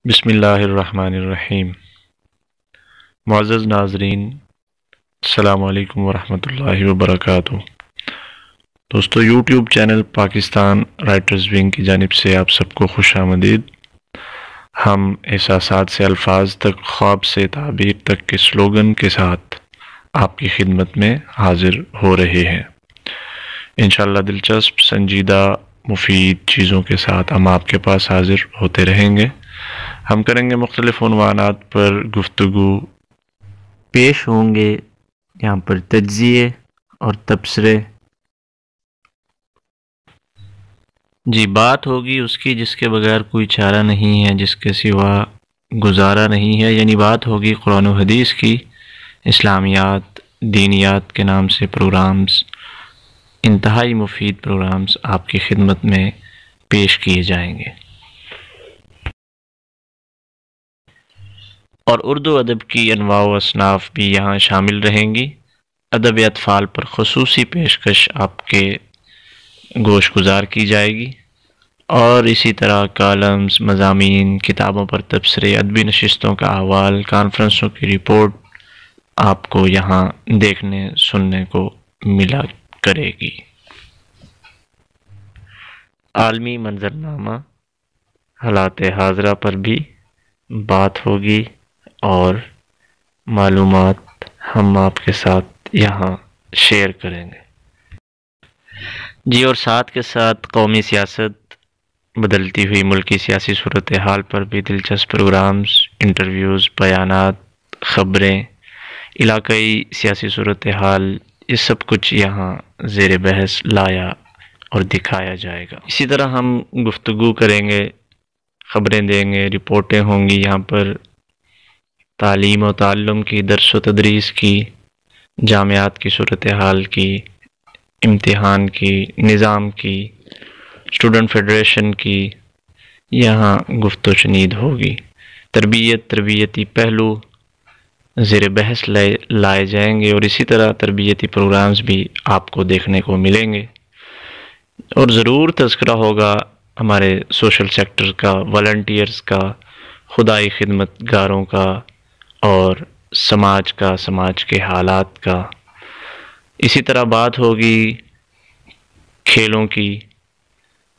بسم اللہ الرحمن الرحیم۔ معزز ناظرین، السلام علیکم ورحمۃ اللہ وبرکاتہ۔ دوستو، YouTube channel Pakistan writers wing کی جانب سے آپ سب کو خوش آمدید۔ ہم احساسات سے الفاظ تک، خواب سے تعبیر تک کے سلوگن کے ساتھ آپ کی خدمت میں حاضر ہو رہے ہیں۔ انشاءاللہ دلچسپ، سنجیدہ، مفید چیزوں کے ساتھ ہم آپ کے پاس حاضر ہوتے رہیں گے۔ ہم کریں گے مختلف عنوانات پر گفتگو، پیش ہوں گے یہاں پر تجزیے اور تبصرے۔ جی، بات ہوگی اس کی جس کے بغیر کوئی چارہ نہیں ہے، جس کے سوا گزارا نہیں ہے، یعنی بات ہوگی قرآن و حدیث کی۔ اسلامیات، دینیات کے نام سے پروگرامز، انتہائی مفید پروگرامز آپ کی خدمت میں پیش کیے جائیں گے، اور اردو ادب کی انواع و اصناف بھی یہاں شامل رہیں گی۔ ادب اطفال پر خصوصی پیشکش آپ کے گوش گزار کی جائے گی، اور اسی طرح کالمز، مضامین، کتابوں پر تبصرے، ادبی نشستوں کا احوال، کانفرنسوں کی رپورٹ آپ کو یہاں دیکھنے سننے کو ملا کرے گی۔ عالمی منظرنامہ، حالات حاضرہ پر بھی بات ہوگی، اور معلومات ہم آپ کے ساتھ یہاں شیئر کریں گے۔ جی، اور ساتھ کے ساتھ قومی سیاست، بدلتی ہوئی ملکی سیاسی صورتحال پر بھی دلچسپ پروگرامز، انٹرویوز، بیانات، خبریں، علاقائی سیاسی صورتحال، یہ سب کچھ یہاں زیر بحث لایا اور دکھایا جائے گا۔ اسی طرح ہم گفتگو کریں گے، خبریں دیں گے، رپورٹیں ہوں گی یہاں پر، تعلیم و تعلم کی، درس و تدریس کی، جامعات کی صورتحال کی، امتحان کی، نظام کی، اسٹوڈنٹ فیڈریشن کی یہاں گفت و شنید ہوگی۔ تربیتی پہلو زیر بحث لائے جائیں گے، اور اسی طرح تربیتی پروگرامز بھی آپ کو دیکھنے کو ملیں گے، اور ضرور تذکرہ ہوگا ہمارے سوشل سیکٹر کا، والنٹیئرز کا، خدائی خدمت گاروں کا، اور سماج کا، سماج کے حالات کا۔ اسی طرح بات ہوگی کھیلوں کی،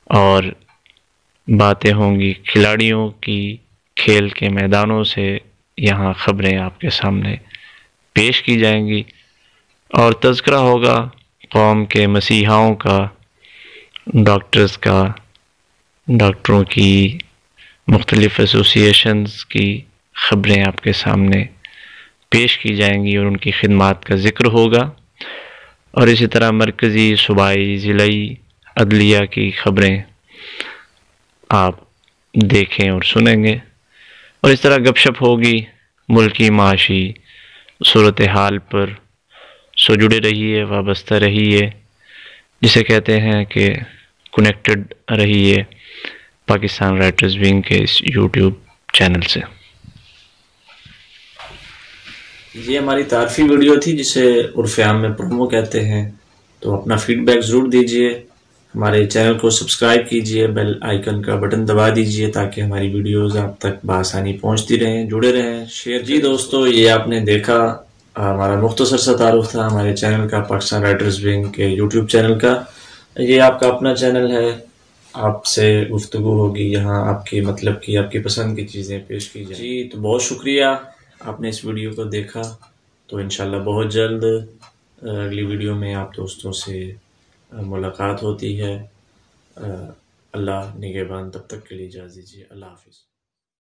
اور باتیں ہوں گی کھلاڑیوں کی، کھیل کے میدانوں سے یہاں خبریں آپ کے سامنے پیش کی جائیں گی، اور تذکرہ ہوگا قوم کے مسیحاؤں کا، ڈاکٹرز کا، ڈاکٹروں کی مختلف ایسوسیشنز کی خبریں آپ کے سامنے پیش کی جائیں گی، اور ان کی خدمات کا ذکر ہوگا، اور اسی طرح مرکزی، صوبائی، ضلعی عدلیہ کی خبریں آپ دیکھیں اور سنیں گے، اور اس طرح گپ شپ ہوگی ملکی معاشی صورتحال پر۔ سو جڑے رہیے، وابستہ رہیے، جسے کہتے ہیں کہ کنیکٹڈ رہیے پاکستان رائٹرز ونگ کے اس یوٹیوب چینل سے۔ یہ ہماری تعارفی ویڈیو تھی جسے عرف عام میں پرومو کہتے ہیں، تو اپنا فیڈ بیک ضرور دیجئے، ہمارے چینل کو سبسکرائب کیجئے، بیل آئیکن کا بٹن دبا دیجئے تاکہ ہماری ویڈیوز آپ تک بآسانی پہنچتی رہیں، جڑے رہیں، شیئر۔ جی دوستو، یہ آپ نے دیکھا ہمارا مختصر سا تعارف تھا ہمارے چینل کا، پاکستان رائٹرز ونگ کے یوٹیوب چینل کا۔ یہ آپ کا اپنا چینل ہے، آپ سے گفتگو ہوگی یہاں، آپ کی مطلب کی، آپ کی پسند کی چیزیں پیش کی جائیں۔ جی تو بہت شکریہ آپ نے اس ویڈیو کو دیکھا، تو انشاءاللہ بہت جلد اگلی ویڈیو میں آپ دوستوں سے ملاقات ہوتی ہے۔ اللہ نگہبان، تب تک کے لیے اجازت دیجیے، اللہ حافظ۔